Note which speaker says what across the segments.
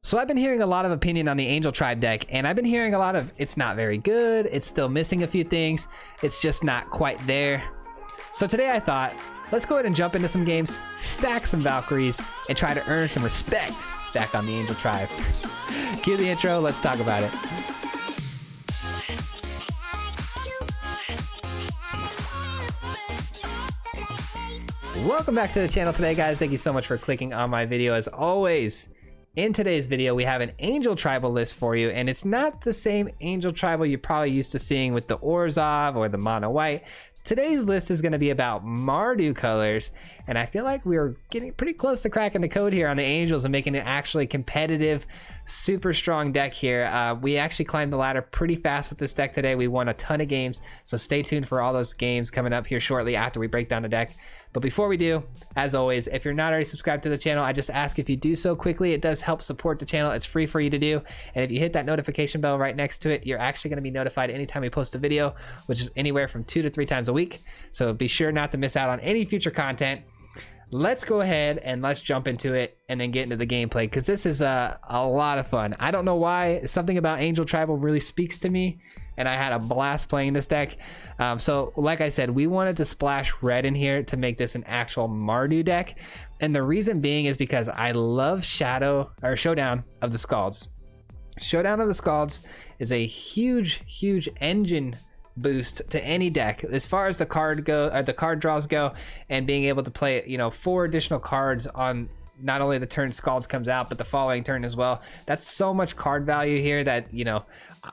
Speaker 1: So I've been hearing a lot of opinion on the Angel Tribe deck, and I've been hearing a lot of it's not very good, it's still missing a few things, it's just not quite there. So today I thought, let's go ahead and jump into some games, stack some Valkyries, and try to earn some respect back on the Angel Tribe. Cue the intro, let's talk about it. Welcome back to the channel today, guys. Thank you so much for clicking on my video. As always, in today's video, we have an Angel Tribal list for you, and it's not the same Angel Tribal you're probably used to seeing with the Orzhov or the Mono White. Today's list is going to be about MARDU colors, and I feel like we're getting pretty close to cracking the code here on the Angels and making it actually competitive, super strong deck here. We actually climbed the ladder pretty fast with this deck today. We won a ton of games, so stay tuned for all those games coming up here shortly after we break down the deck. But before we do, as always, if you're not already subscribed to the channel, I just ask if you do so quickly. It does help support the channel. It's free for you to do. And if you hit that notification bell right next to it, you're actually going to be notified anytime we post a video, which is anywhere from 2 to 3 times a week. So be sure not to miss out on any future content. Let's go ahead and let's jump into it and then get into the gameplay, because this is a lot of fun. I don't know why. Something about Angel Tribal really speaks to me, and I had a blast playing this deck. So like I said, we wanted to splash red in here to make this an actual MARDU deck. And the reason being is because I love Showdown of the Skalds. Showdown of the Skalds is a huge engine boost to any deck as far as the card draws go, and being able to play, you know, 4 additional cards on not only the turn Skalds comes out, but the following turn as well. That's so much card value here that, you know,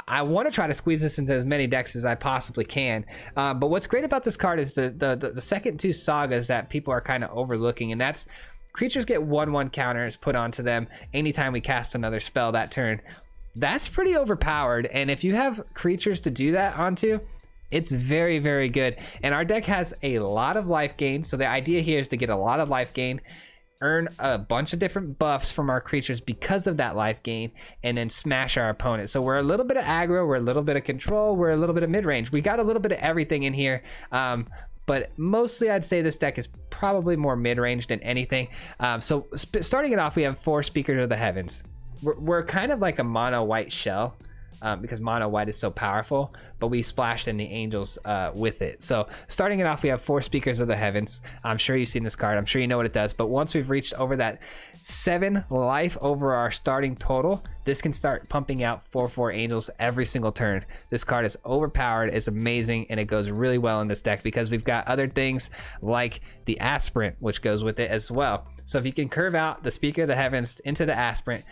Speaker 1: I want to try to squeeze this into as many decks as I possibly can. But what's great about this card is the second 2 sagas that people are kind of overlooking, and that's creatures get 1/1 counters put onto them anytime we cast another spell that turn. That's pretty overpowered, and if you have creatures to do that onto, it's very good. And our deck has a lot of life gain, so the idea here is to get a lot of life gain, earn a bunch of different buffs from our creatures because of that life gain, and then smash our opponent. So we're a little bit of aggro, we're a little bit of control, we're a little bit of mid-range. We got a little bit of everything in here, but mostly I'd say this deck is probably more mid-range than anything. So starting it off, we have 4 Speakers of the Heavens. We're kind of like a mono white shell, because mono white is so powerful, but we splashed in the Angels with it. So starting it off, we have 4 Speakers of the Heavens. I'm sure you've seen this card, I'm sure you know what it does, but once we've reached over that 7 life over our starting total, this can start pumping out 4/4 Angels every single turn. This card is overpowered, it's amazing, and it goes really well in this deck because we've got other things like the Aspirant, which goes with it as well. So if you can curve out the Speaker of the Heavens into the Aspirant,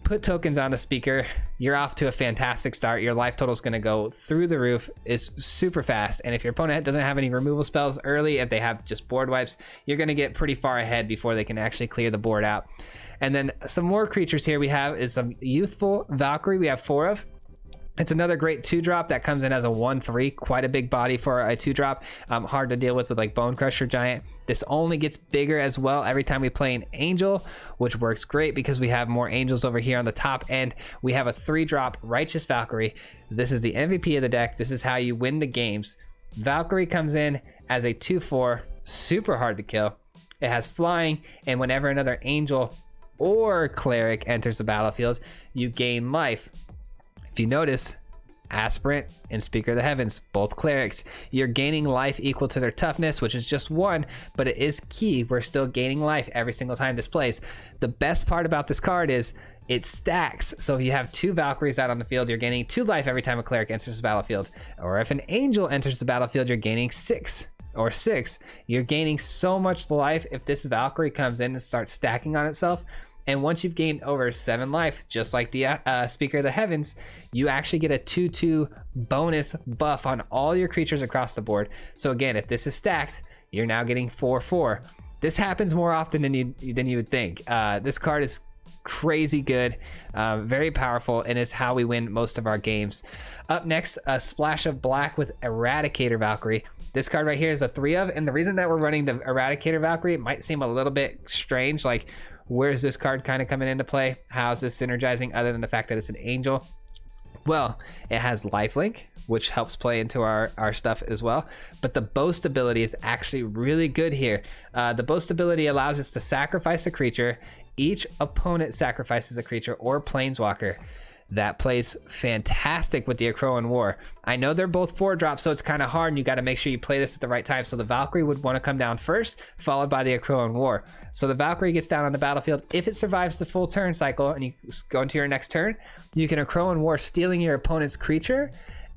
Speaker 1: put tokens on the speaker, you're off to a fantastic start. Your life total is going to go through the roof. It's super fast, and if your opponent doesn't have any removal spells early, if they have just board wipes, you're going to get pretty far ahead before they can actually clear the board out. And then some more creatures here we have is some Youthful Valkyrie. We have 4 of. It's another great 2-drop that comes in as a 1/3, quite a big body for a 2-drop. Hard to deal with like Bone Crusher Giant. This only gets bigger as well every time we play an Angel, which works great because we have more Angels over here on the top end. We have a 3-drop Righteous Valkyrie. This is the MVP of the deck. This is how you win the games. Valkyrie comes in as a 2/4, super hard to kill. It has flying, and whenever another Angel or Cleric enters the battlefield, you gain life. If you notice, Aspirant and Speaker of the Heavens, both clerics, you're gaining life equal to their toughness, which is just 1, but it is key. We're still gaining life every single time this plays. The best part about this card is it stacks. So if you have 2 Valkyries out on the field, you're gaining 2 life every time a cleric enters the battlefield. Or if an Angel enters the battlefield, you're gaining 6. You're gaining so much life if this Valkyrie comes in and starts stacking on itself. And once you've gained over 7 life, just like the Speaker of the Heavens, you actually get a 2/2 bonus buff on all your creatures across the board. So again, if this is stacked, you're now getting 4/4. This happens more often than you would think. This card is crazy good, very powerful, and is how we win most of our games. Up next, a Splash of Black with Eradicator Valkyrie. This card right here is a 3 of, and the reason that we're running the Eradicator Valkyrie, it might seem a little bit strange, like, where's this card kind of coming into play? How's this synergizing other than the fact that it's an Angel? Well, it has lifelink, which helps play into our stuff as well. But the boast ability is actually really good here. The boast ability allows us to sacrifice a creature each opponent sacrifices a creature or planeswalker. That plays fantastic with the Akroan War. I know they're both 4-drops, so it's kind of hard, and you got to make sure you play this at the right time. So the Valkyrie would want to come down first, followed by the Akroan War. So the Valkyrie gets down on the battlefield. If it survives the full turn cycle and you go into your next turn, you can Akroan War, stealing your opponent's creature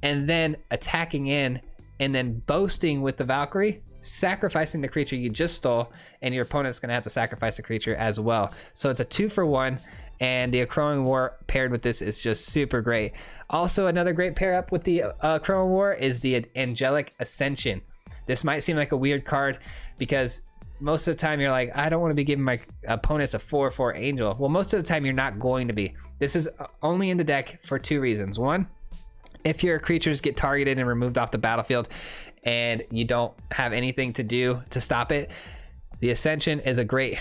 Speaker 1: and then attacking in and then boasting with the Valkyrie, sacrificing the creature you just stole, and your opponent's going to have to sacrifice a creature as well. So it's a 2-for-1. And the Akroan War paired with this is just super great. Also, another great pair up with the Akroan War is the Angelic Ascension. This might seem like a weird card because most of the time you're like, I don't want to be giving my opponents a 4/4 angel. Well, most of the time you're not going to be. This is only in the deck for 2 reasons. One, if your creatures get targeted and removed off the battlefield and you don't have anything to do to stop it, the Ascension is a great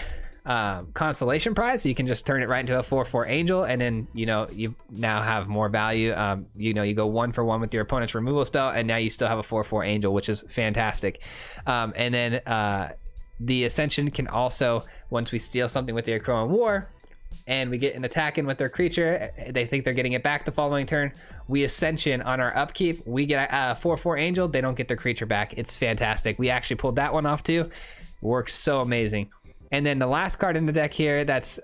Speaker 1: consolation prize, so you can just turn it right into a 4/4 angel, and then you now have more value. You go 1-for-1 with your opponent's removal spell, and now you still have a 4/4 angel, which is fantastic. And then the Ascension can also, once we steal something with the Akroan War and we get an attack in with their creature, they think they're getting it back the following turn, we Ascension on our upkeep, we get a 4/4 angel, they don't get their creature back. It's fantastic. We actually pulled that one off too. Works so amazing. And then the last card in the deck here that's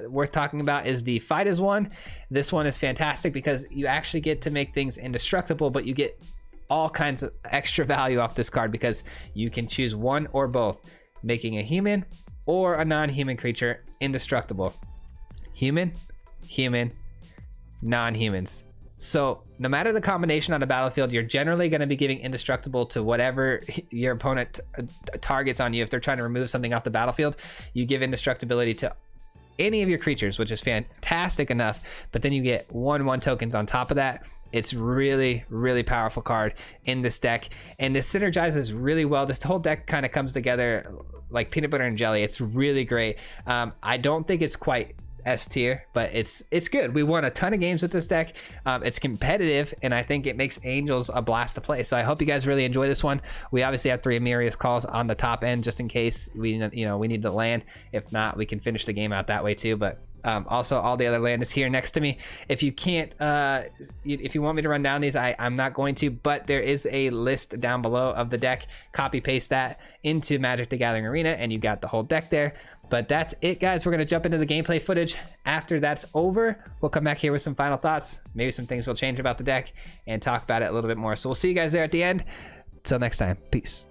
Speaker 1: worth talking about is the Fight as One. This one is fantastic because you actually get to make things indestructible, but you get all kinds of extra value off this card because you can choose one or both, making a human or a non-human creature indestructible. Human, human, non-humans. So no matter the combination on the battlefield, you're generally going to be giving indestructible to whatever your opponent targets on you. If they're trying to remove something off the battlefield, you give indestructibility to any of your creatures, which is fantastic enough. But then you get 1/1 tokens on top of that. It's really, really powerful card in this deck. And this synergizes really well. This whole deck kind of comes together like peanut butter and jelly. It's really great. I don't think it's quite S tier, but it's good. We won a ton of games with this deck. It's competitive, and I think it makes Angels a blast to play. So I hope you guys really enjoy this one. We obviously have 3 Emeria's calls on the top end just in case we need to land. If not, we can finish the game out that way too. But also all the other land is here next to me. If you can't, if you want me to run down these, I'm not going to, but there is a list down below of the deck. Copy paste that into Magic the Gathering Arena and you got the whole deck there. But that's it, guys. We're going to jump into the gameplay footage. After that's over, we'll come back here with some final thoughts. Maybe some things will change about the deck and talk about it a little bit more. So we'll see you guys there at the end. Till next time. Peace.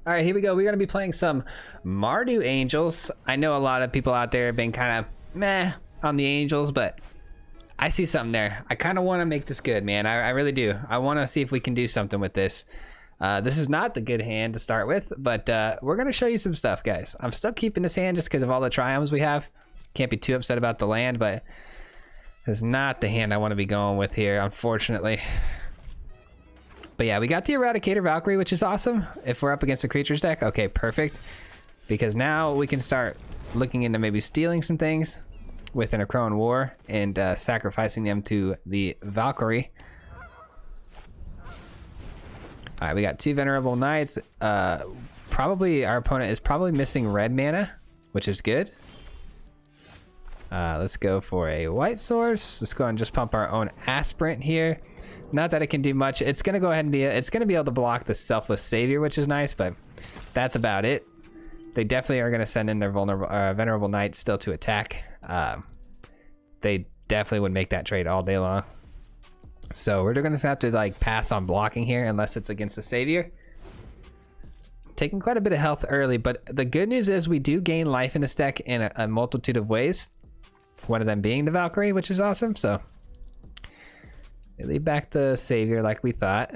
Speaker 1: All right, here we go. We're going to be playing some MARDU Angels. I know a lot of people out there have been kind of meh on the Angels, but I see something there. I kind of want to make this good, man. I really do. I want to see if we can do something with this. This is not the good hand to start with, but we're going to show you some stuff, guys. I'm still keeping this hand just because of all the triomes we have. Can't be too upset about the land, but it's not the hand I want to be going with here, unfortunately. But yeah, we got the Eradicator Valkyrie, which is awesome. If we're up against a creatures deck, okay, perfect. Because now we can start looking into maybe stealing some things with an Akroan War and sacrificing them to the Valkyrie. All right, we got 2 Venerable Knights. Probably our opponent is probably missing red mana, which is good. Let's go for a white source. Let's go and just pump our own Aspirant here. Not that it can do much. It's gonna go ahead and it's gonna be able to block the Selfless Savior, which is nice, but that's about it. They definitely are gonna send in their Venerable Knight still to attack. They definitely would make that trade all day long. So we're gonna have to like pass on blocking here unless it's against the Savior. Taking quite a bit of health early, but the good news is we do gain life in this deck in a multitude of ways. One of them being the Valkyrie, which is awesome. So they lead back the Savior like we thought.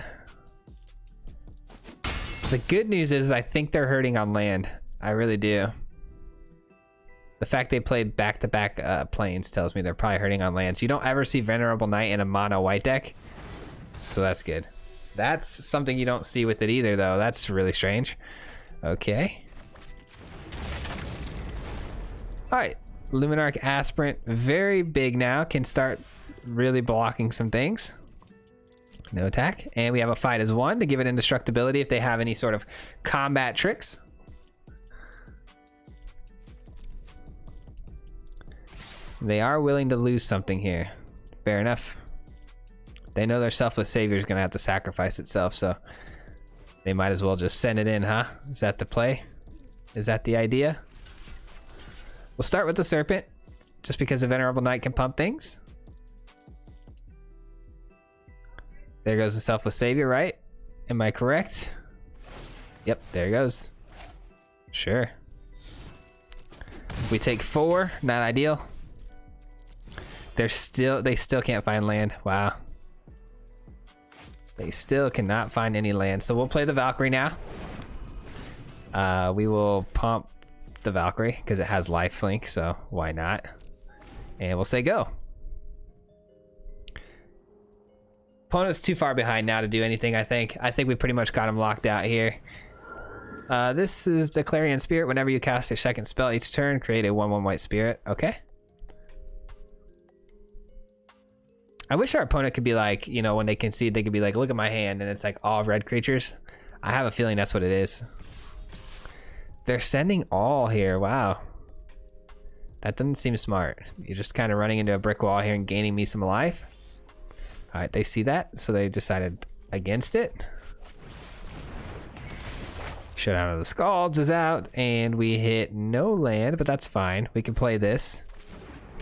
Speaker 1: The good news is I think they're hurting on land. I really do. The fact they played back-to-back planes tells me they're probably hurting on lands. You don't ever see Venerable Knight in a mono white deck, so that's good. That's something you don't see with it either, though. That's really strange. Okay. All right. Luminarch Aspirant, very big now. Can start really blocking some things. No attack. And we have a Fight as One to give it indestructibility if they have any sort of combat tricks. They are willing to lose something here. Fair enough. They know their selfless savior is going to have to sacrifice itself, so they might as well just send it in, huh? Is that the play? Is that the idea? We'll start with the Serpent, just because the Venerable Knight can pump things. There goes the selfless savior, right? Am I correct? Yep, there it goes. Sure. We take 4, not ideal. They still can't find land. Wow. They still cannot find any land. So we'll play the Valkyrie now. We will pump the Valkyrie because it has lifelink, so why not? And we'll say go. Opponent's too far behind now to do anything, I think. I think we pretty much got him locked out here. This is the Clarion Spirit. Whenever you cast your second spell each turn, create a 1/1 white spirit. Okay. I wish our opponent could be like, you know, when they concede, they could be like, look at my hand, and it's like all red creatures. I have a feeling that's what it is. They're sending all here. Wow. That doesn't seem smart. You're just kind of running into a brick wall here and gaining me some life. All right, they see that, so they decided against it. Showdown of the Skalds is out, and we hit no land, but that's fine. We can play this,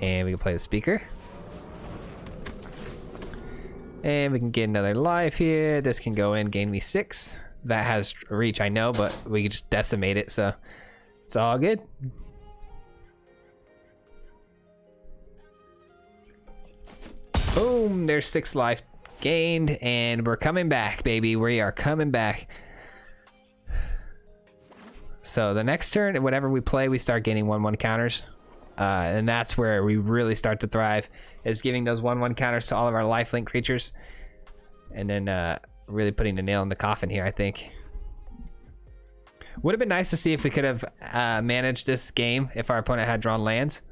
Speaker 1: and we can play the Speaker. And we can get another life here. This can go in, gain me 6. That has reach, I know, but we can just decimate it, so it's all good. Boom, there's 6 life gained, and we're coming back, baby. We are coming back. So the next turn, whatever we play, we start getting 1/1 counters. And that's where we really start to thrive, is giving those 1/1 counters to all of our lifelink creatures. And then really putting the nail in the coffin here, I think. Would have been nice to see if we could have managed this game if our opponent had drawn lands.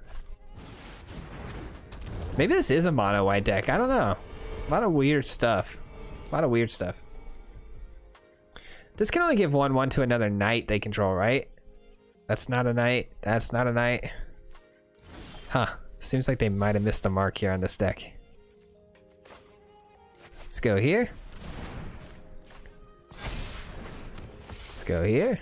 Speaker 1: Maybe this is a mono white deck. I don't know. A lot of weird stuff. A lot of weird stuff. This can only give 1/1 to another knight they control, right? That's not a knight. That's not a knight. Huh. Seems like they might have missed the mark here on this deck. Let's go here. Let's go here.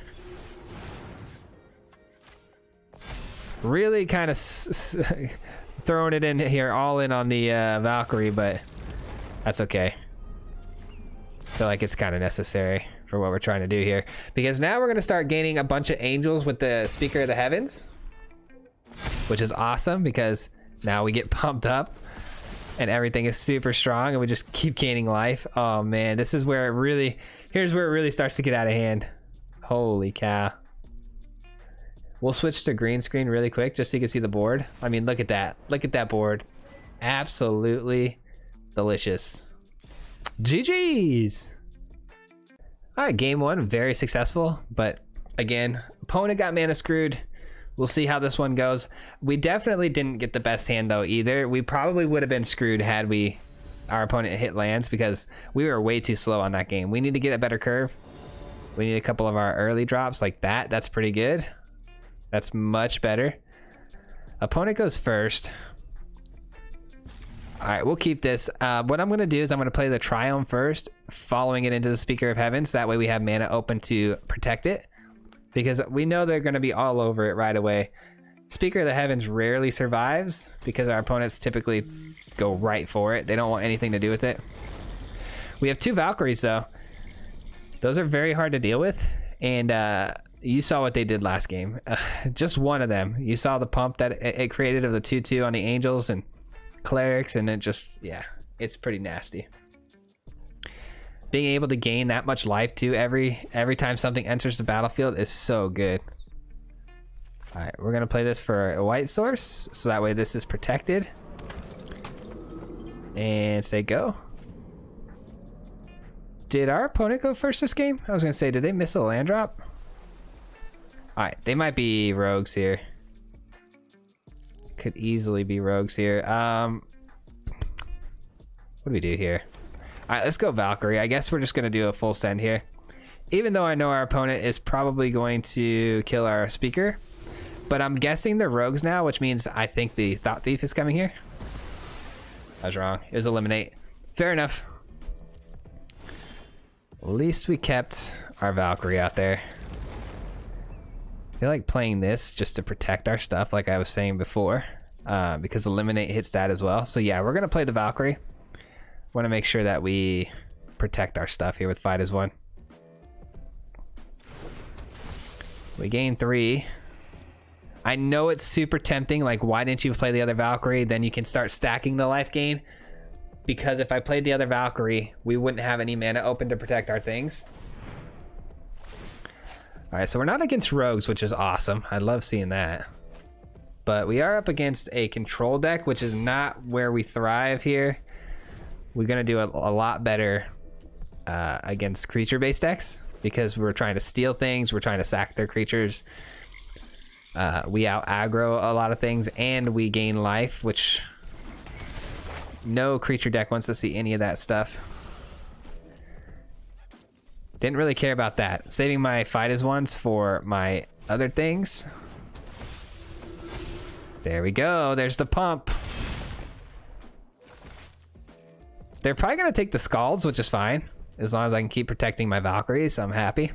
Speaker 1: Really kind of throwing it in here, all in on the Valkyrie, but that's okay. I feel like it's kind of necessary for what we're trying to do here, because now we're going to start gaining a bunch of angels with the Speaker of the Heavens, which is awesome because now we get pumped up and everything is super strong and we just keep gaining life. Oh man, this is where it really, here's where it really starts to get out of hand. Holy cow. We'll switch to green screen really quick just so you can see the board. I mean, look at that. Look at that board. Absolutely delicious. GG's. All right, game 1, very successful, but again, opponent got mana screwed. We'll see how this one goes. We definitely didn't get the best hand though either. We probably would have been screwed had our opponent hit lands, because we were way too slow on that game. We need to get a better curve. We need a couple of our early drops like that. That's pretty good. That's much better. Opponent goes first. All right, we'll keep this. What I'm going to do is I'm going to play the Triome first, following it into the Speaker of Heavens. That way we have mana open to protect it, because we know they're going to be all over it right away. Speaker of the Heavens rarely survives because our opponents typically go right for it. They don't want anything to do with it. We have 2 Valkyries though. Those are very hard to deal with, and you saw what they did last game. Just one of them. You saw the pump that it created of the 2/2 on the Angels and Clerics, and it just, yeah, it's pretty nasty. Being able to gain that much life too every time something enters the battlefield is so good. All right, we're gonna play this for a white source, so that way this is protected. And say go. Did our opponent go first this game? I was gonna say, did they miss a land drop? All right, they might be rogues here. Could easily be rogues here. What do we do here? All right, let's go Valkyrie. I guess we're just gonna do a full send here. Even though I know our opponent is probably going to kill our Speaker, But I'm guessing they're rogues now, which means I think the Thought Thief is coming here. I was wrong. It was Eliminate. Fair enough. At least we kept our Valkyrie out there. I feel like playing this just to protect our stuff, like I was saying before, because Eliminate hits that as well. So yeah, we're going to play the Valkyrie. Want to make sure that we protect our stuff here with Fight as One. We gain 3. I know it's super tempting, like why didn't you play the other Valkyrie? Then you can start stacking the life gain. Because if I played the other Valkyrie, we wouldn't have any mana open to protect our things. Alright, so we're not against rogues, which is awesome. I love seeing that. But we are up against a control deck, which is not where we thrive here. We're going to do a lot better against creature-based decks. Because we're trying to steal things, we're trying to sack their creatures. We out-aggro a lot of things, and we gain life, which no creature deck wants to see any of that stuff. Didn't really care about that. Saving my Fight as Ones for my other things. There we go. There's the pump. They're probably going to take the Skalds, which is fine. As long as I can keep protecting my Valkyries, I'm happy.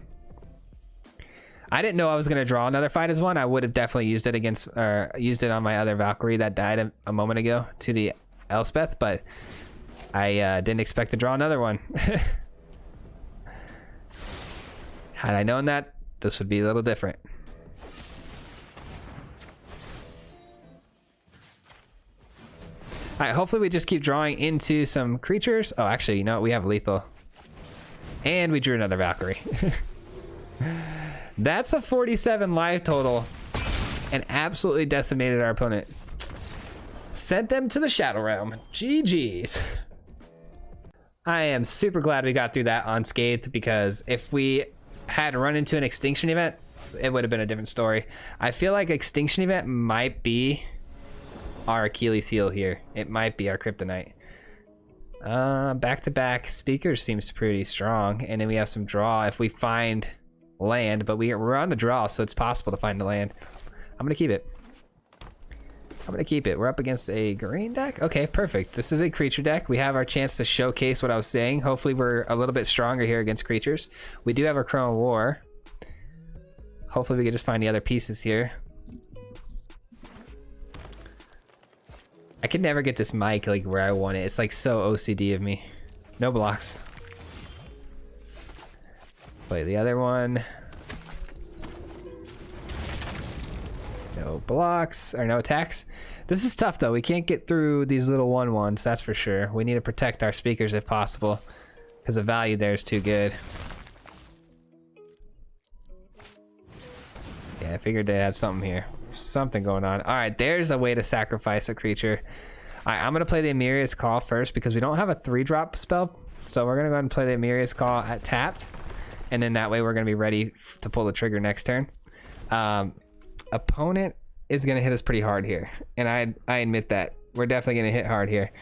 Speaker 1: I didn't know I was going to draw another Fight as One. I would have definitely used it against, or used it on my other Valkyrie that died a moment ago to the Elspeth, but I didn't expect to draw another one. Had I known that, this would be a little different. All right, hopefully we just keep drawing into some creatures. Oh, actually, you know what? We have lethal. And we drew another Valkyrie. That's a 47 life total and absolutely decimated our opponent. Sent them to the Shadow Realm. GG's. I am super glad we got through that unscathed, because if we had run into an Extinction event, it would have been a different story. I feel like Extinction event might be our Achilles heel here. It might be our kryptonite. Back-to-back speakers seems pretty strong, and then we have some draw if we find land, but we're on the draw, so it's possible to find the land. I'm gonna keep it. We're up against a green deck. Okay, perfect. This is a creature deck. We have our chance to showcase what I was saying. Hopefully we're a little bit stronger here against creatures. We do have our Akroan War. Hopefully we can just find the other pieces here. I can never get this mic like where I want it. It's like so OCD of me. No blocks. Play the other one. No blocks, or no attacks. This is tough though. We can't get through these little 1/1s, that's for sure. We need to protect our speakers if possible, because the value there is too good. Yeah, I figured they had something here. Something going on. All right, there's a way to sacrifice a creature. All right, I'm going to play the Emeria's Call first, because we don't have a 3-drop spell. So we're going to go ahead and play the Emeria's Call at tapped. And then that way we're going to be ready to pull the trigger next turn. Opponent is going to hit us pretty hard here. And I admit that. We're definitely going to hit hard here.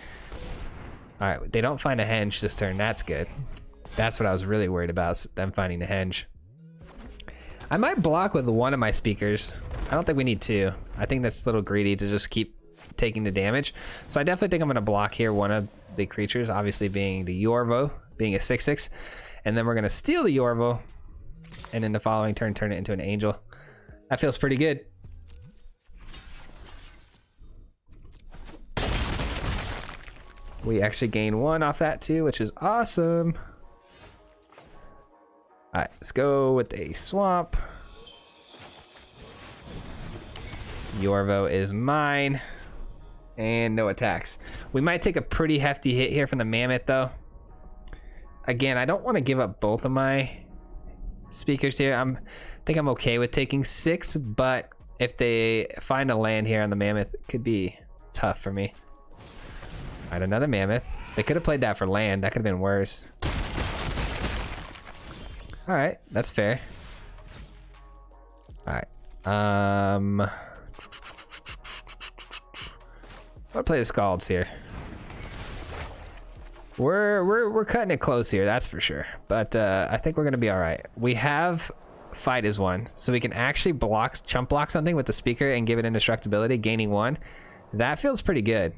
Speaker 1: All right, they don't find a henge this turn. That's good. That's what I was really worried about, them finding the henge. I might block with one of my speakers. I don't think we need 2. I think that's a little greedy to just keep taking the damage. So I definitely think I'm going to block here one of the creatures, obviously being the Yorvo, being a 6/6. And then we're going to steal the Yorvo. And in the following turn, turn it into an angel. That feels pretty good. We actually gain 1 off that too, which is awesome. All right, let's go with a swamp. Yorvo is mine. And no attacks. We might take a pretty hefty hit here from the Mammoth though. Again, I don't want to give up both of my speakers here. I think I'm okay with taking 6, but if they find a land here on the Mammoth, it could be tough for me. All right, another Mammoth. They could have played that for land. That could have been worse. All right, that's fair. All right. I'm gonna play the Skalds here. We're cutting it close here, that's for sure. But I think we're gonna be all right. We have fight is one. So we can actually chump block something with the speaker and give it indestructibility, gaining 1. That feels pretty good.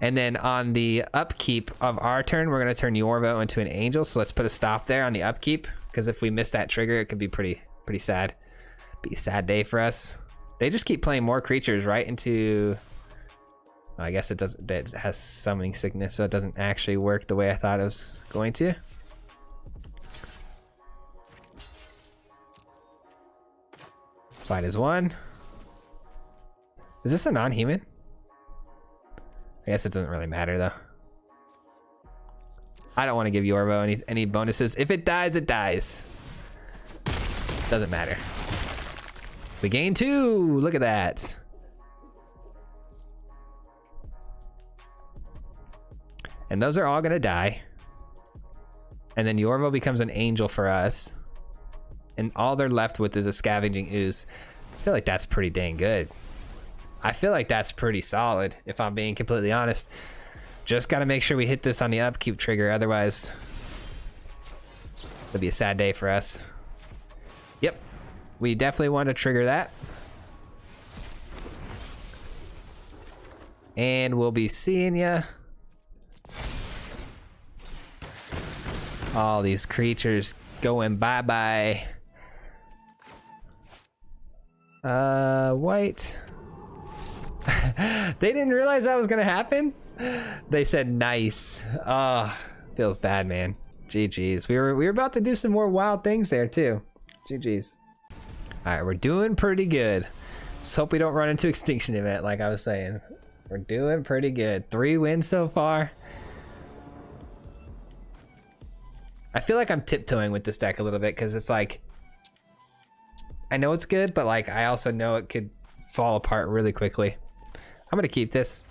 Speaker 1: And then on the upkeep of our turn, we're going to turn Yorvo into an angel. So let's put a stop there on the upkeep, because if we miss that trigger, it could be pretty sad. Be a sad day for us. They just keep playing more creatures right into... I guess it doesn't. It has summoning sickness, so it doesn't actually work the way I thought it was going to. Fight is 1. Is this a non-human? I guess it doesn't really matter though. I don't want to give Yorvo any bonuses. If it dies, it dies. Doesn't matter. We gain 2. Look at that. And those are all gonna die. And then Yorvo becomes an angel for us. And all they're left with is a scavenging ooze. I feel like that's pretty dang good. I feel like that's pretty solid, if I'm being completely honest. Just gotta make sure we hit this on the upkeep trigger, otherwise it'll be a sad day for us. Yep, we definitely want to trigger that. And we'll be seeing ya. All these creatures going bye-bye. White. They didn't realize that was gonna happen? They said nice. Oh, feels bad, man. GG's. We were about to do some more wild things there too. GG's. Alright, we're doing pretty good. Just hope we don't run into Extinction Event like I was saying. We're doing pretty good. 3 wins so far. I feel like I'm tiptoeing with this deck a little bit because it's like, I know it's good, but like I also know it could fall apart really quickly. I'm gonna keep this.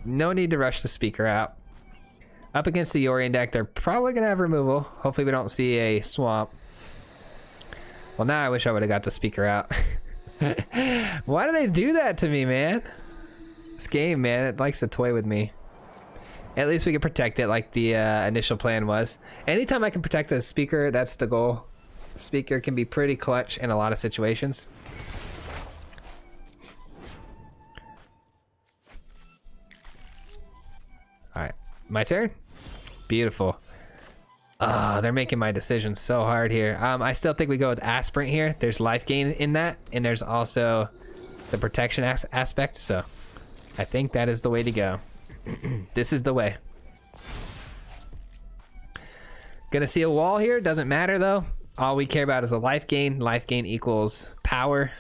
Speaker 1: No need to rush the speaker out. Up against the Yorion deck, they're probably gonna have removal. Hopefully we don't see a swamp. Well, now I wish I would have got the speaker out. Why do they do that to me, man? This game, man, it likes to toy with me. At least we can protect it like the initial plan was. Anytime I can protect a speaker, that's the goal. The speaker can be pretty clutch in a lot of situations. Alright, my turn? Beautiful. They're making my decision so hard here. I still think we go with Aspirant here. There's life gain in that, and there's also the protection aspect, so I think that is the way to go. This is the way. Gonna see a wall here, doesn't matter though. All we care about is a life gain. Life gain equals power.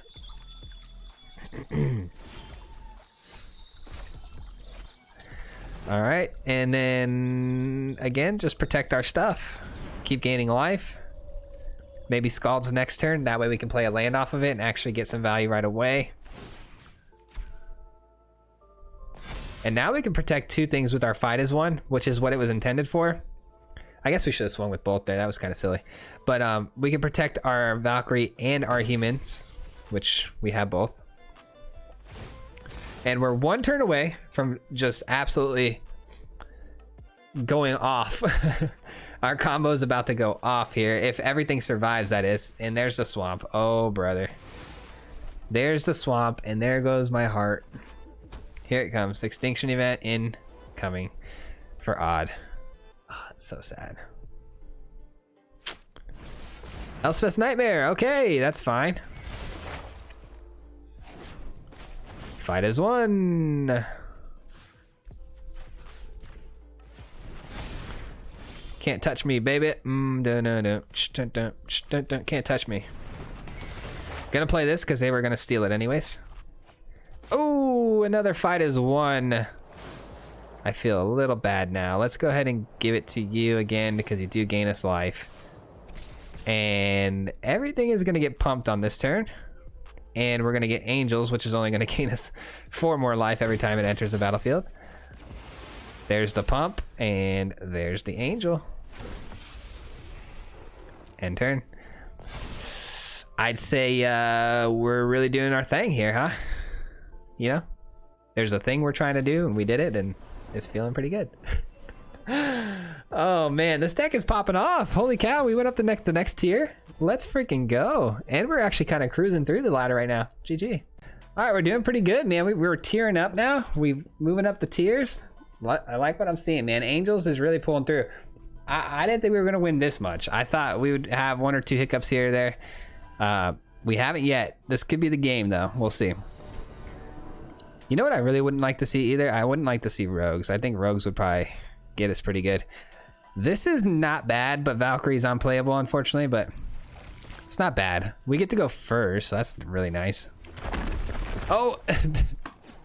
Speaker 1: All right, and then again, just protect our stuff. Keep gaining life. Maybe Skalds next turn, that way we can play a land off of it and actually get some value right away. And now we can protect 2 things with our fight as 1, which is what it was intended for. I guess we should have swung with both there. That was kind of silly. But we can protect our Valkyrie and our humans, which we have both. And we're 1 turn away from just absolutely going off. Our combo is about to go off here. If everything survives, that is. And there's the swamp. Oh, brother. There's the swamp, and there goes my heart. Here it comes. Extinction Event incoming for odd. Oh, it's so sad. Elspeth's Nightmare. Okay, that's fine. Fight as 1. Can't touch me, baby. Can't touch me. Gonna play this because they were gonna steal it anyways. Oh, another fight is 1. I feel a little bad now. Let's go ahead and give it to you again because you do gain us life. And everything is gonna get pumped on this turn. And we're gonna get angels, which is only gonna gain us 4 more life every time it enters the battlefield. There's the pump, and there's the angel. End turn. I'd say we're really doing our thing here, huh? You know? there's a thing we're trying to do, and we did it, and it's feeling pretty good. Oh man, this deck is popping off. Holy cow, we went up the next tier. Let's freaking go. And we're actually kind of cruising through the ladder right now. GG. All right, we're doing pretty good, man. We're tiering up now. We're moving up the tiers. I like what I'm seeing, man. Angels is really pulling through. I didn't think we were going to win this much. I thought we would have 1 or 2 hiccups here or there. We haven't yet. This could be the game, though. We'll see. You know what I really wouldn't like to see either? I wouldn't like to see rogues. I think rogues would probably get us pretty good. This is not bad, but Valkyrie's unplayable, unfortunately, but it's not bad. We get to go first, so that's really nice. Oh,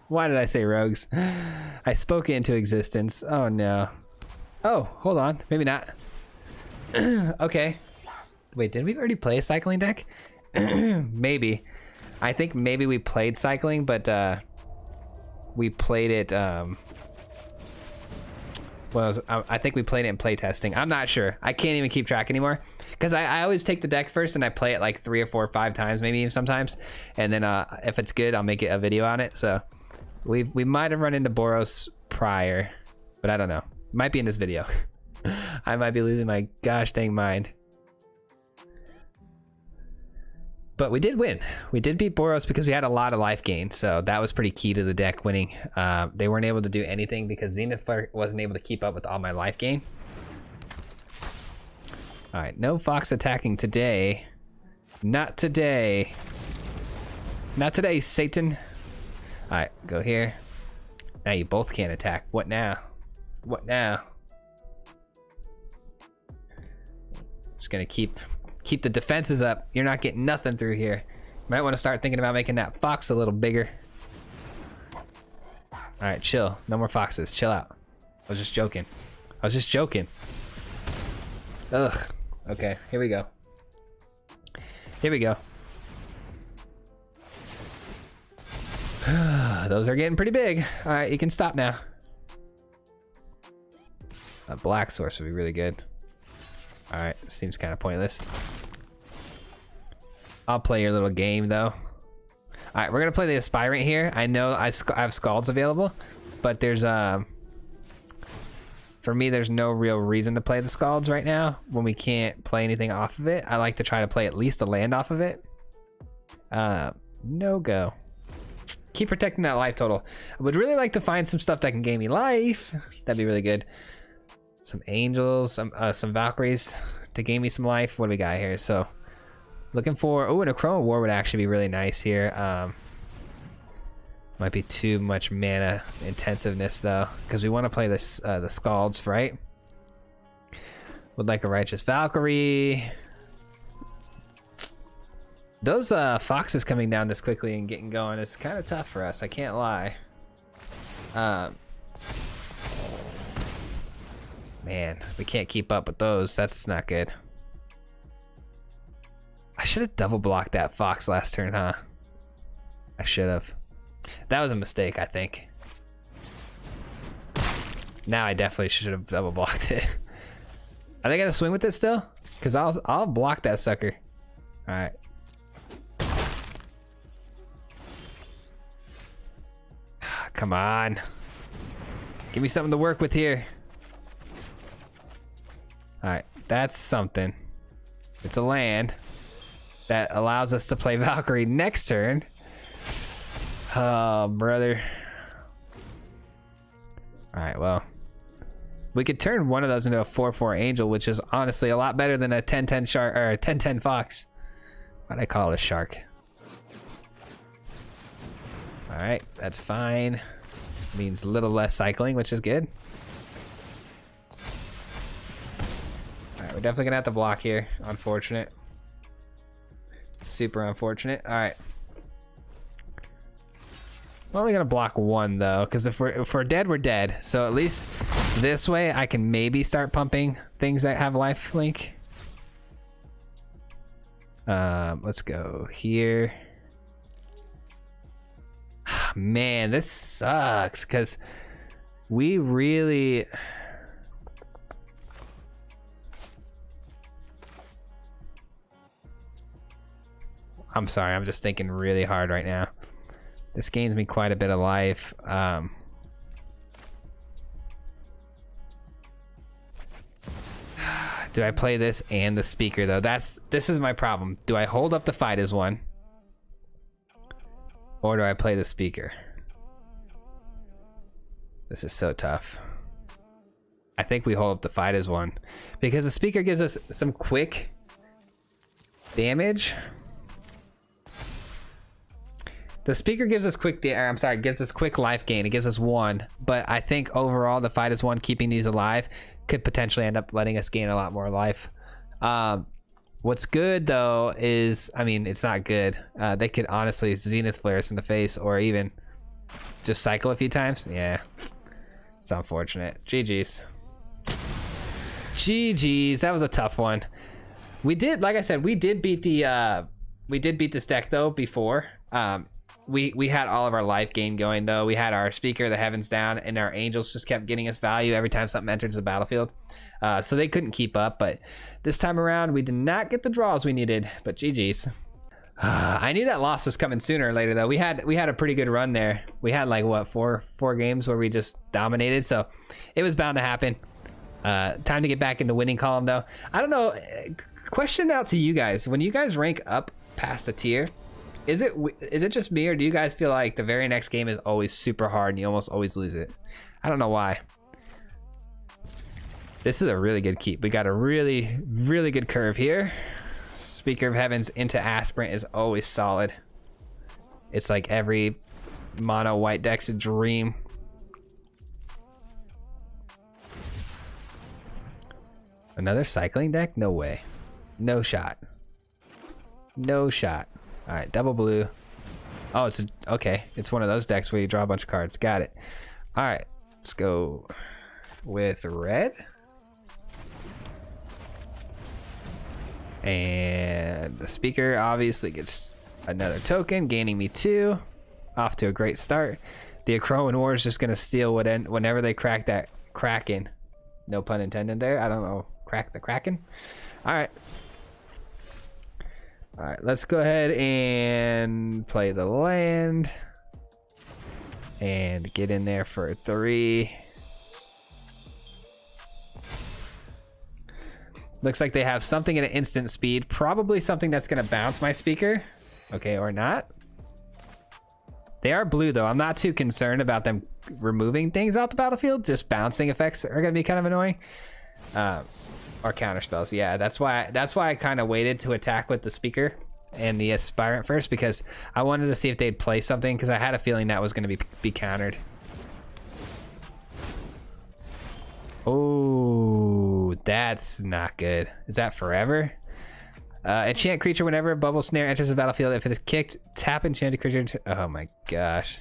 Speaker 1: why did I say rogues? I spoke it into existence. Oh no. Oh, hold on, maybe not. Okay. Wait, did we already play a cycling deck? Maybe. I think maybe we played cycling, but we played it, well, I think we played it in playtesting. I'm not sure. I can't even keep track anymore. Because I always take the deck first and I play it like 3 or 4 or 5 times, maybe even sometimes. And then if it's good, I'll make it a video on it. So we might have run into Boros prior, but I don't know. Might be in this video. I might be losing my gosh dang mind. But we did win. We did beat Boros because we had a lot of life gain. So that was pretty key to the deck winning. They weren't able to do anything because Zenith wasn't able to keep up with all my life gain. All right, no Fox attacking today. Not today. Not today, Satan. All right, go here. Now you both can't attack. What now? What now? Just gonna keep the defenses up. You're not getting nothing through here. You might want to start thinking about making that fox a little bigger. All right, chill. No more foxes. Chill out. I was just joking. I was just joking. Ugh. Okay, here we go. Here we go. Those are getting pretty big. All right, you can stop now. A black source would be really good. All right, seems kind of pointless. I'll play your little game though. All right, we're gonna play the Aspirant here. I know I have Skalds available, but there's for me, there's no real reason to play the Skalds right now when we can't play anything off of it. I like to try to play at least a land off of it. No go. Keep protecting that life total. I would really like to find some stuff that can gain me life. That'd be really good. Some angels, some Valkyries to gain me some life. What do we got here? So, looking for... Oh, an Akroan War would actually be really nice here. Might be too much mana intensiveness though, because we want to play this the Skalds, right? Would like a Righteous Valkyrie. Those foxes coming down this quickly and getting going is kind of tough for us. I can't lie. Man, we can't keep up with those. That's not good. I should have double blocked that fox last turn, huh? I should have. That was a mistake, I think. Now I definitely should have double blocked it. Are they gonna swing with it still? Cause I'll block that sucker. All right. Come on. Give me something to work with here. All right, that's something. It's a land that allows us to play Valkyrie next turn. Oh, brother. All right, well, we could turn one of those into a 4/4 angel, which is honestly a lot better than a 10/10 shark or a 10/10 fox. Why'd I call it a shark? All right, that's fine. Means a little less cycling, which is good. All right, we're definitely gonna have to block here. Unfortunate. Super unfortunate. All right. We're only gonna block one though, because if we're dead, we're dead. So at least this way, I can maybe start pumping things that have life link. Let's go here. Man, this sucks because we really. I'm sorry, I'm just thinking really hard right now. This gains me quite a bit of life. Do I play this and the speaker though? This is my problem. Do I hold up the fight as one? Or do I play the speaker? This is so tough. I think we hold up the fight as one. Because the speaker gives us some quick damage. The speaker gives us gives us quick life gain. It gives us 1. But I think overall the fight as one, keeping these alive, could potentially end up letting us gain a lot more life. What's good though is, I mean, it's not good. They could honestly Zenith Flare us in the face or even just cycle a few times. Yeah, it's unfortunate. GG's. GG's. That was a tough one. We did, like I said, we did beat this deck though before. We had all of our life gain going though. We had our speaker, the Heavens Down, and our angels just kept getting us value every time something enters the battlefield. So they couldn't keep up, but this time around we did not get the draws we needed, but GG's. I knew that loss was coming sooner or later though. We had a pretty good run there. We had like what, four games where we just dominated, so it was bound to happen. Time to get back into winning column though. I don't know, question out to you guys. When you guys rank up past a tier, is it just me, or do you guys feel like the very next game is always super hard and you almost always lose it? I don't know why. This is a really good keep. We got a really good curve here. Speaker of Heavens into Aspirant is always solid. It's like every mono white deck's dream. Another cycling deck? No way. No shot. No shot. All right, double blue. Oh, okay. It's one of those decks where you draw a bunch of cards. Got it. All right, let's go with red. And the speaker obviously gets another token, gaining me 2. Off to a great start. The Akroan War is just gonna steal whenever they crack that Kraken. No pun intended there. I don't know. Crack the Kraken. All right. All right, let's go ahead and play the land and get in there for a 3. Looks like they have something at an instant speed, probably something that's going to bounce my speaker. Okay, or not. They are blue though. I'm not too concerned about them removing things out the battlefield. Just bouncing effects are going to be kind of annoying. Or counter spells. Yeah, that's why I kind of waited to attack with the speaker and the Aspirant first, because I wanted to see if they'd play something, because I had a feeling that was going to be countered. Oh, that's not good. Is that forever? Enchant creature whenever a bubble snare enters the battlefield. If it is kicked, tap enchanted creature. Oh my gosh.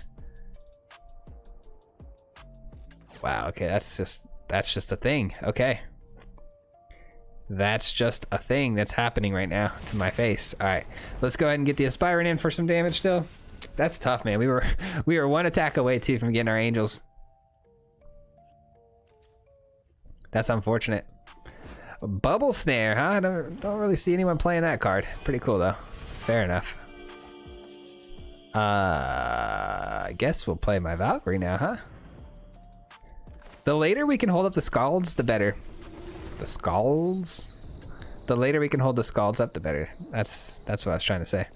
Speaker 1: Wow. Okay, that's just a thing. Okay. That's just a thing that's happening right now to my face. All right, let's go ahead and get the Aspirant in for some damage still. That's tough, man. We were one attack away too from getting our angels. That's unfortunate. Bubble snare, huh? I don't really see anyone playing that card. Pretty cool though. Fair enough. I guess we'll play my Valkyrie now, huh? The later we can hold up the Skalds, the better. The Skalds? The later we can hold the Skalds up, the better. That's what I was trying to say.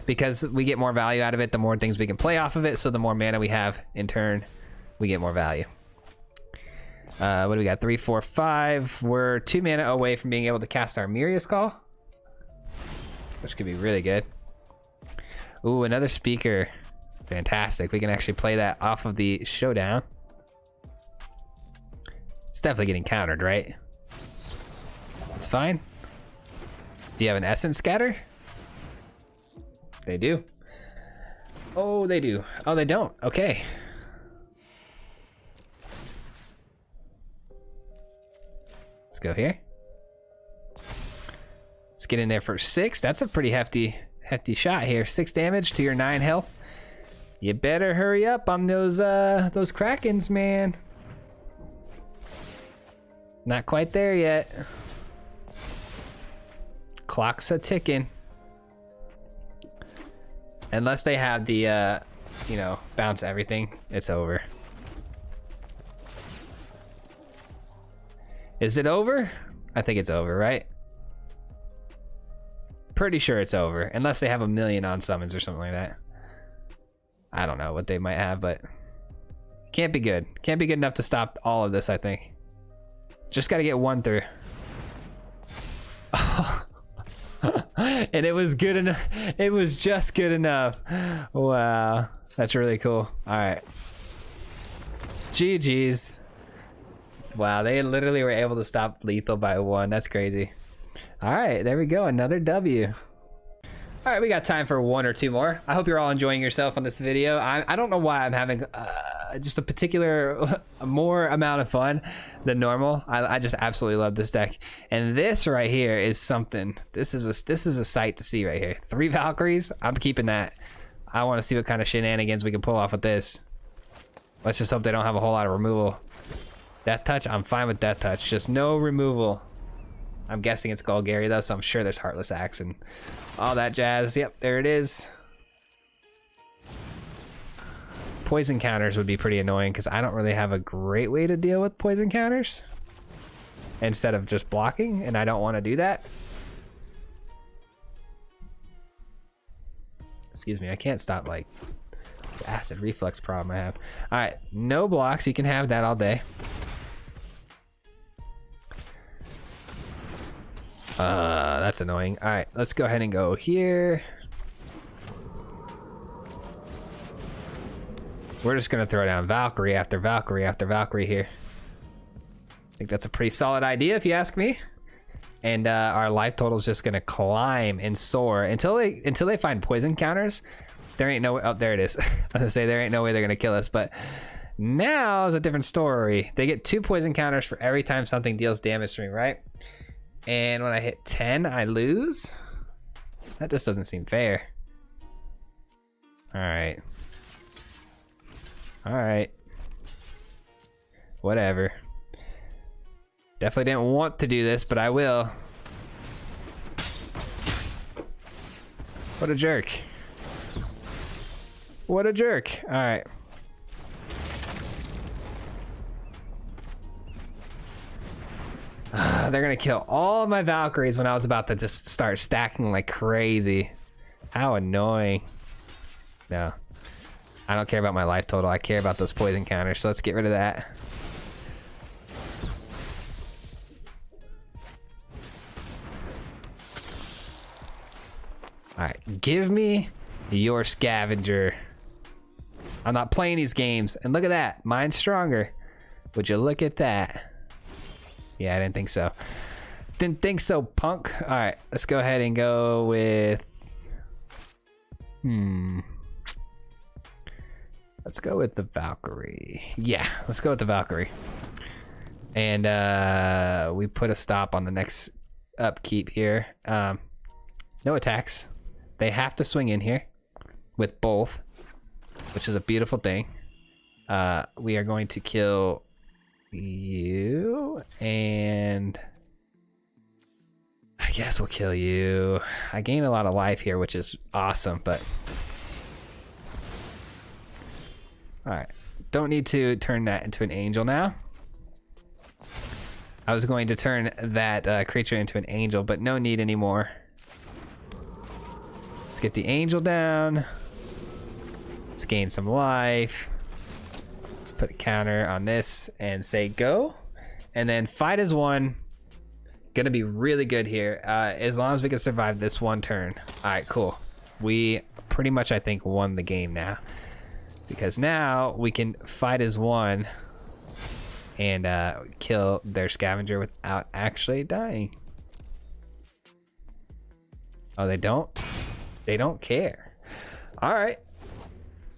Speaker 1: Because we get more value out of it, the more things we can play off of it, so the more mana we have, in turn, we get more value. What do we got? 3, 4, 5. We're 2 mana away from being able to cast our Emeria Call, which could be really good. Ooh, another speaker. Fantastic. We can actually play that off of the Showdown. It's definitely getting countered, right? It's fine. Do you have an Essence Scatter? They do. Oh, they do. Oh, they don't. Okay. Let's go here. Let's get in there for 6. That's a pretty hefty shot here. 6 damage to your 9 health. You better hurry up on those Krakens, man. Not quite there yet. Clock's a ticking. Unless they have the you know, bounce everything, it's over. Is it over? I think it's over, right? Pretty sure it's over, unless they have a million on summons or something like that. I don't know what they might have, but can't be good. Can't be good enough to stop all of this, I think. Just got to get one through. And it was good enough. It was just good enough. Wow, that's really cool. All right, GG's. Wow, they literally were able to stop lethal by one. That's crazy. All right, there we go, another W. All right, we got time for one or two more. I hope you're all enjoying yourself on this video. I don't know why I'm having just a particular more amount of fun than normal. I just absolutely love this deck, and this right here is something. This is a sight to see right here. 3 Valkyries. I'm keeping that. I want to see what kind of shenanigans we can pull off with this. Let's just hope they don't have a whole lot of removal. Death touch. I'm fine with death touch. Just no removal. I'm guessing it's Golgari though, so I'm sure there's Heartless Axe and all that jazz. Yep, there it is. Poison counters would be pretty annoying because I don't really have a great way to deal with poison counters instead of just blocking, and I don't want to do that. Excuse me, I can't stop like this acid reflux problem I have. All right, no blocks. You can have that all day. That's annoying. All right, let's go ahead and go here. We're just gonna throw down Valkyrie after Valkyrie after Valkyrie here. I think that's a pretty solid idea if you ask me. And our life total is just gonna climb and soar until they find poison counters. There ain't no way. Oh, there it is. I was gonna say there ain't no way they're gonna kill us, but now is a different story. They get 2 poison counters for every time something deals damage to me, right? And when I hit 10, I lose. That just doesn't seem fair. All right. All right. Whatever. Definitely didn't want to do this, but I will. What a jerk. What a jerk. All right. They're gonna kill all my Valkyries when I was about to just start stacking like crazy. How annoying. No, I don't care about my life total. I care about those poison counters, so let's get rid of that. All right, give me your scavenger. I'm not playing these games. And look at that, mine's stronger. Would you look at that? Yeah, I didn't think so. Didn't think so, punk. All right, let's go ahead and go with... Let's go with the Valkyrie. Yeah, let's go with the Valkyrie. And we put a stop on the next upkeep here. No attacks. They have to swing in here with both, which is a beautiful thing. We are going to kill you, and I guess we'll kill you. I gain a lot of life here, which is awesome, but all right, don't need to turn that into an angel now. I was going to turn that creature into an angel, but no need anymore. Let's get the angel down. Let's gain some life. Let's put a counter on this and say go. And then fight as one. Gonna be really good here. As long as we can survive this one turn. All right, cool. We pretty much, I think, won the game now. Because now we can fight as one and kill their scavenger without actually dying. Oh, they don't? They don't care. All right.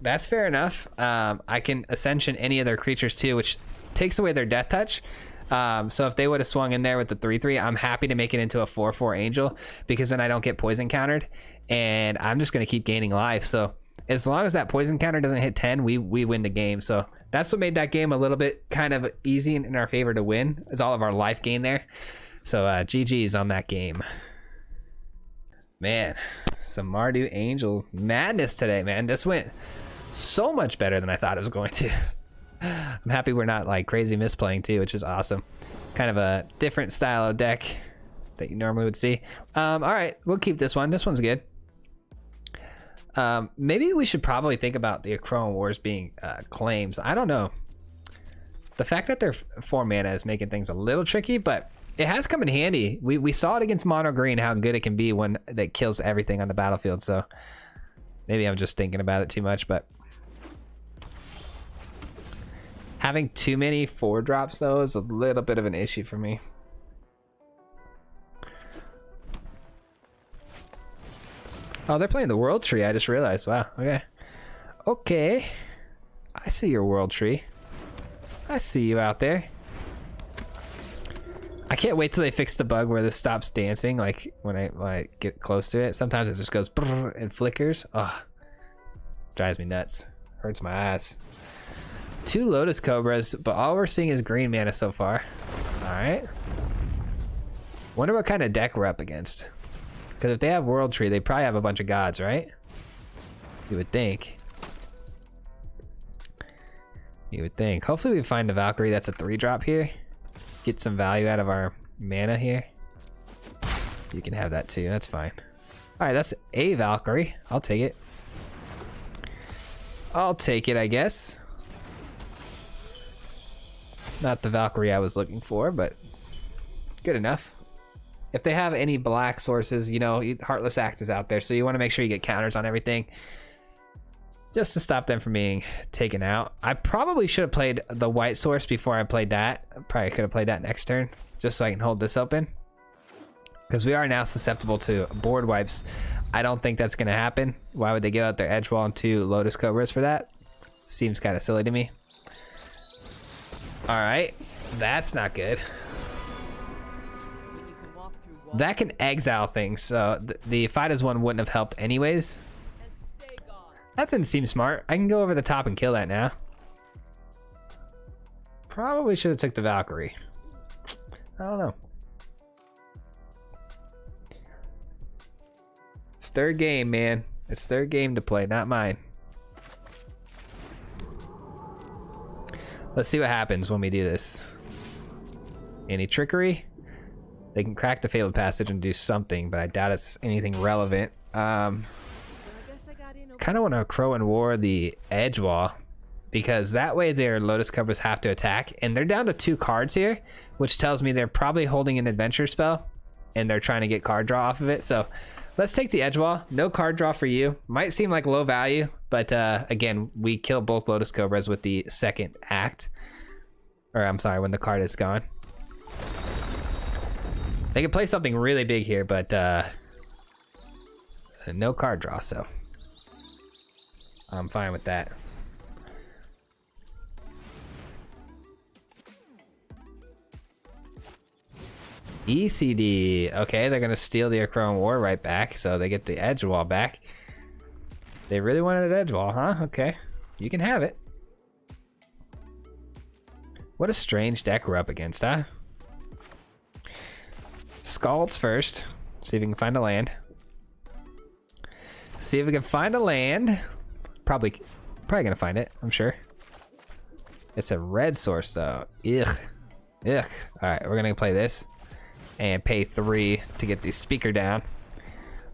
Speaker 1: That's fair enough. I can Ascension any of their creatures too, which takes away their death touch. So if they would have swung in there with the 3/3, I'm happy to make it into a 4/4 angel, because then I don't get poison countered, and I'm just going to keep gaining life. So as long as that poison counter doesn't hit 10, we win the game. So that's what made that game a little bit kind of easy in our favor to win, is all of our life gain there. So GG's on that game. Man, some Mardu Angel madness today, man. This went so much better than I thought it was going to. I'm happy we're not like crazy misplaying too, which is awesome. Kind of a different style of deck that you normally would see. All right, we'll keep this one. This one's good. Maybe we should probably think about the Akroan Wars being claims. I don't know. The fact that they're 4 mana is making things a little tricky, but it has come in handy. We saw it against mono green how good it can be when that kills everything on the battlefield. So maybe I'm just thinking about it too much, but having too many 4-drops though is a little bit of an issue for me. Oh, they're playing the World Tree. I just realized. Wow. Okay. Okay. I see your World Tree. I see you out there. I can't wait till they fix the bug where this stops dancing. Like when I get close to it, sometimes it just goes and flickers. Oh, drives me nuts. Hurts my ass. 2 Lotus Cobras, but all we're seeing is green mana so far. All right. Wonder what kind of deck we're up against. Because if they have World Tree, they probably have a bunch of gods, right? You would think. You would think. Hopefully we find a Valkyrie that's a 3-drop here. Get some value out of our mana here. You can have that too, that's fine. Alright, that's a Valkyrie. I'll take it. I'll take it, I guess. Not the Valkyrie I was looking for, but good enough. If they have any black sources, you know, Heartless Axe is out there, so you want to make sure you get counters on everything just to stop them from being taken out. I probably should have played the white source before I played that. I probably could have played that next turn just so I can hold this open, because we are now susceptible to board wipes. I don't think that's going to happen. Why would they give out their edge wall and 2 Lotus Cobras for that? Seems kind of silly to me. All right, that's not good. That can exile things, so the fight as one wouldn't have helped anyways. That didn't seem smart. I can go over the top and kill that now. Probably should have took the Valkyrie. I don't know. It's their game, man. It's their game to play, not mine. Let's see what happens when we do this. Any trickery? They can crack the Fabled Passage and do something, but I doubt it's anything relevant. Kind of want to Akroan War the edge wall, because that way their Lotus Cobras have to attack, and they're down to 2 cards here, which tells me they're probably holding an adventure spell, and they're trying to get card draw off of it. So let's take the edge wall. No card draw for you. Might seem like low value, but again, we kill both Lotus Cobras with the second act. Or I'm sorry, when the card is gone. They can play something really big here, but no card draw, so I'm fine with that. ECD. Okay, they're gonna steal the Akroan War right back, so they get the edge wall back. They really wanted an edge wall, huh? Okay, you can have it. What a strange deck we're up against, huh? Skalds first. See if we can find a land. See if we can find a land. Probably gonna find it, I'm sure. It's a red source though. Ugh. Ugh. Alright, we're gonna play this and pay 3 to get the speaker down.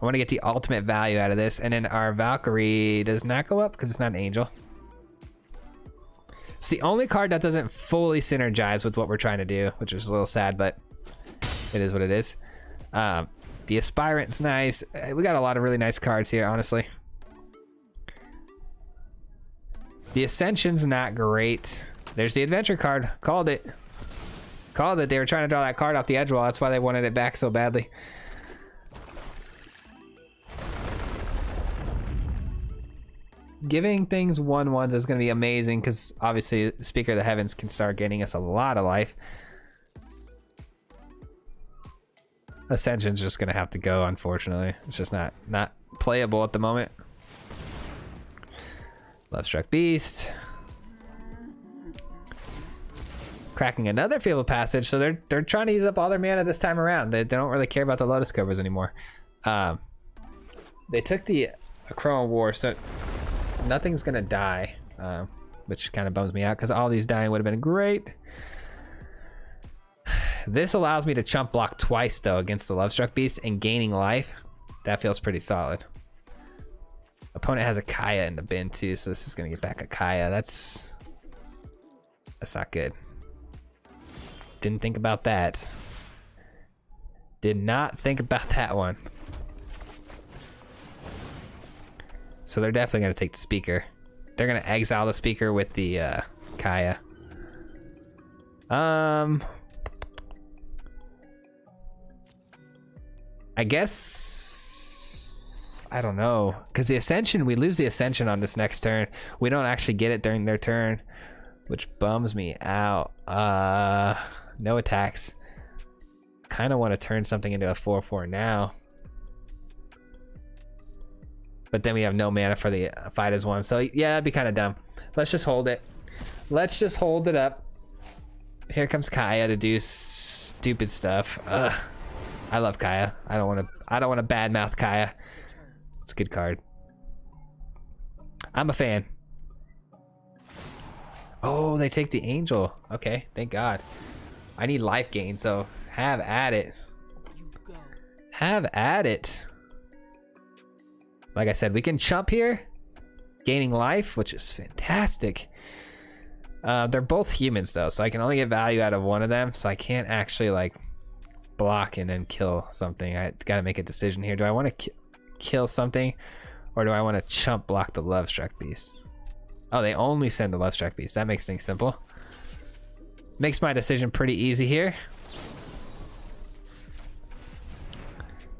Speaker 1: I want to get the ultimate value out of this, and then our Valkyrie does not go up because it's not an angel. It's the only card that doesn't fully synergize with what we're trying to do, which is a little sad, but it is what it is. The Aspirant's nice. We got a lot of really nice cards here, honestly. The Ascension's not great. There's the Adventure card. Called it. Called it. They were trying to draw that card off the edge wall. That's why they wanted it back so badly. Giving things 1/1s is going to be amazing, because obviously Speaker of the Heavens can start getting us a lot of life. Ascension's just going to have to go, unfortunately. It's just not playable at the moment. Love Struck Beast. Cracking another Fabled Passage, so they're trying to use up all their mana this time around. They don't really care about the Lotus Cobras anymore. They took the Akroan War, so Nothing's gonna die, which kind of bums me out because all these dying would have been great. This allows me to chump block twice though against the Lovestruck Beast and gaining life. That feels pretty solid. Opponent has a Kaya in the bin too, so this is gonna get back a Kaya. That's not good. Didn't think about that. Did not think about that one. So they're definitely gonna take the speaker. They're gonna exile the speaker with the Kaya. I guess I don't know, because the Ascension, we lose the Ascension on this next turn. We don't actually get it during their turn, which bums me out. No attacks. Kind of want to turn something into a 4/4 now, but then we have no mana for the fight as one. So yeah, that'd be kind of dumb. Let's just hold it. Let's just hold it up. Here comes Kaya to do stupid stuff. Ugh. I love Kaya. I don't want to badmouth Kaya. It's a good card. I'm a fan. Oh, they take the Angel. Okay, thank God. I need life gain, so have at it. Have at it. Like I said, we can chump here, gaining life, which is fantastic. They're both humans though, so I can only get value out of one of them, so I can't actually like block and then kill something. I gotta make a decision here. Do I want to kill something, or do I want to chump block the Lovestruck Beast? Oh, they only send the Lovestruck Beast. That makes things simple. Makes my decision pretty easy here.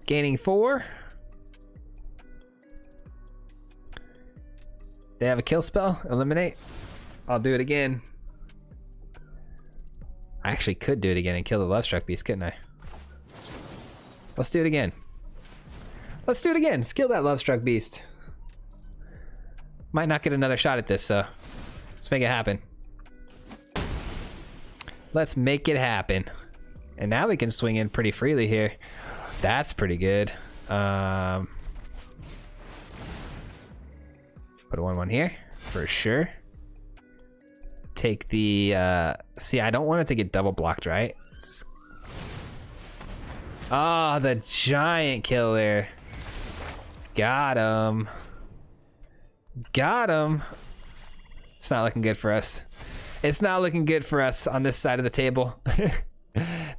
Speaker 1: Gaining 4. They have a kill spell. Eliminate. I'll do it again. I actually could do it again and kill the Lovestruck Beast, couldn't I? Let's do it again. Let's do it again. Let's kill that Lovestruck Beast. Might not get another shot at this, so let's make it happen. Let's make it happen. And now we can swing in pretty freely here. That's pretty good. Put a 1/1 here for sure. Take the see, I don't want it to get double blocked, right? Oh, the giant kill there. Got him. Got him. It's not looking good for us. It's not looking good for us on this side of the table.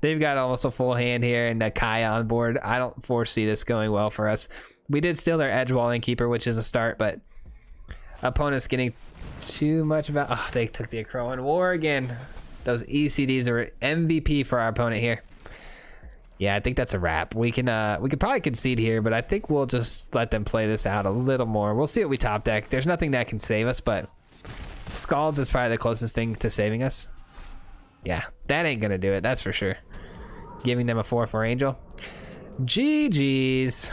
Speaker 1: They've got almost a full hand here and a Kaya on board. I don't foresee this going well for us. We did steal their edge walling keeper, which is a start, but opponent's getting too much about. Oh, they took the Akroan War again. Those ECDs are MVP for our opponent here. Yeah, I think that's a wrap. We could probably concede here, but I think we'll just let them play this out a little more. We'll see what we top deck. There's nothing that can save us, but Skalds is probably the closest thing to saving us. Yeah, that ain't gonna do it, that's for sure. Giving them a 4/4 Angel. GG's.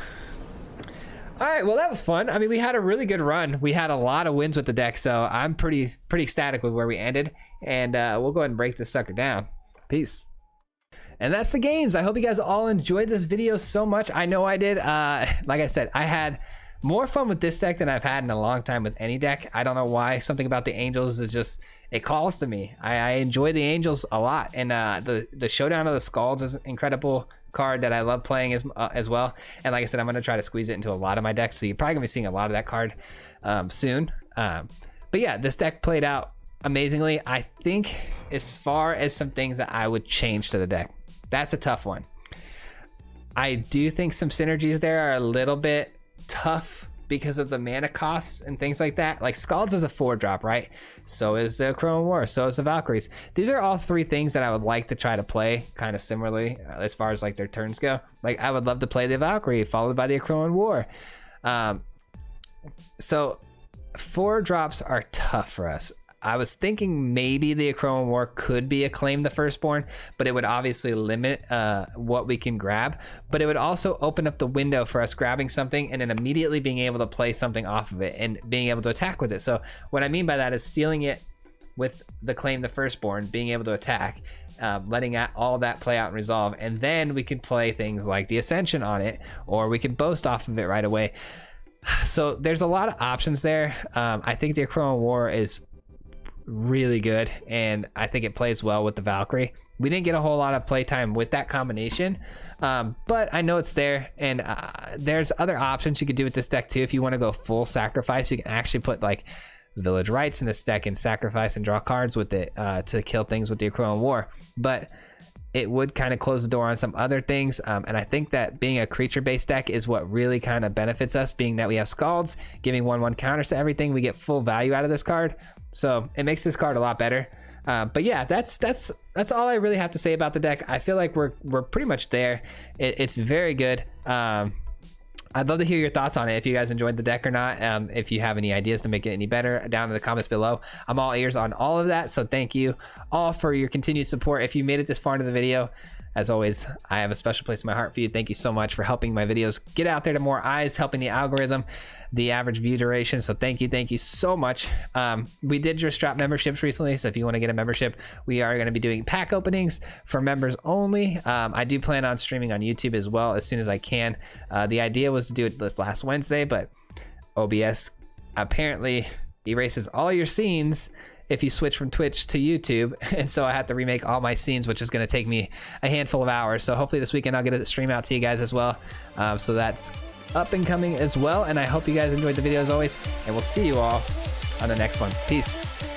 Speaker 1: All right, well, that was fun. I mean, we had a really good run. We had a lot of wins with the deck, so I'm pretty ecstatic with where we ended. And we'll go ahead and break this sucker down. Peace. And that's the games. I hope you guys all enjoyed this video so much. I know I did. Like I said, I had more fun with this deck than I've had in a long time with any deck. I don't know why. Something about the Angels is just, it calls to me. I enjoy the Angels a lot. And the Showdown of the Skalds is an incredible card that I love playing as well. And like I said, I'm going to try to squeeze it into a lot of my decks. So you're probably going to be seeing a lot of that card soon. But yeah, this deck played out amazingly. I think as far as some things that I would change to the deck, that's a tough one. I do think some synergies there are a little bit tough because of the mana costs and things like that. Like Skalds is a 4-drop, right? So is the Akroan War, so is the Valkyries. These are all 3 things that I would like to try to play kind of similarly as far as like their turns go. Like I would love to play the Valkyrie followed by the Akroan War. So 4-drops are tough for us. I was thinking maybe the Akroan War could be a Claim the Firstborn, but it would obviously limit what we can grab. But it would also open up the window for us grabbing something and then immediately being able to play something off of it and being able to attack with it. So what I mean by that is stealing it with the Claim the Firstborn, being able to attack, letting all that play out and resolve. And then we can play things like the Ascension on it, or we can boast off of it right away. So there's a lot of options there. I think the Akroan War is really good, and I think it plays well with the Valkyrie. We didn't get a whole lot of playtime with that combination, but I know it's there, and there's other options you could do with this deck too. If you want to go full sacrifice, you can actually put like Village Rites in this deck and sacrifice and draw cards with it to kill things with the Akroan War. But it would kind of close the door on some other things, and I think that being a creature-based deck is what really kind of benefits us, being that we have Skalds giving 1/1 counters to everything. We get full value out of this card, so it makes this card a lot better. But yeah, that's all I really have to say about the deck. I feel like we're pretty much there. It's very good. I'd love to hear your thoughts on it, if you guys enjoyed the deck or not. If you have any ideas to make it any better, down in the comments below. I'm all ears on all of that, so thank you all for your continued support. If you made it this far into the video, as always, I have a special place in my heart for you. Thank you so much for helping my videos get out there to more eyes, helping the algorithm, the average view duration. So thank you so much. We did just drop memberships recently, so if you want to get a membership, we are going to be doing pack openings for members only. I do plan on streaming on YouTube as well as soon as I can. The idea was to do it this last Wednesday, but OBS apparently erases all your scenes if you switch from Twitch to YouTube, and so I have to remake all my scenes, which is going to take me a handful of hours. So hopefully this weekend I'll get a stream out to you guys as well. So that's up and coming as well, and I hope you guys enjoyed the video as always, and we'll see you all on the next one. Peace.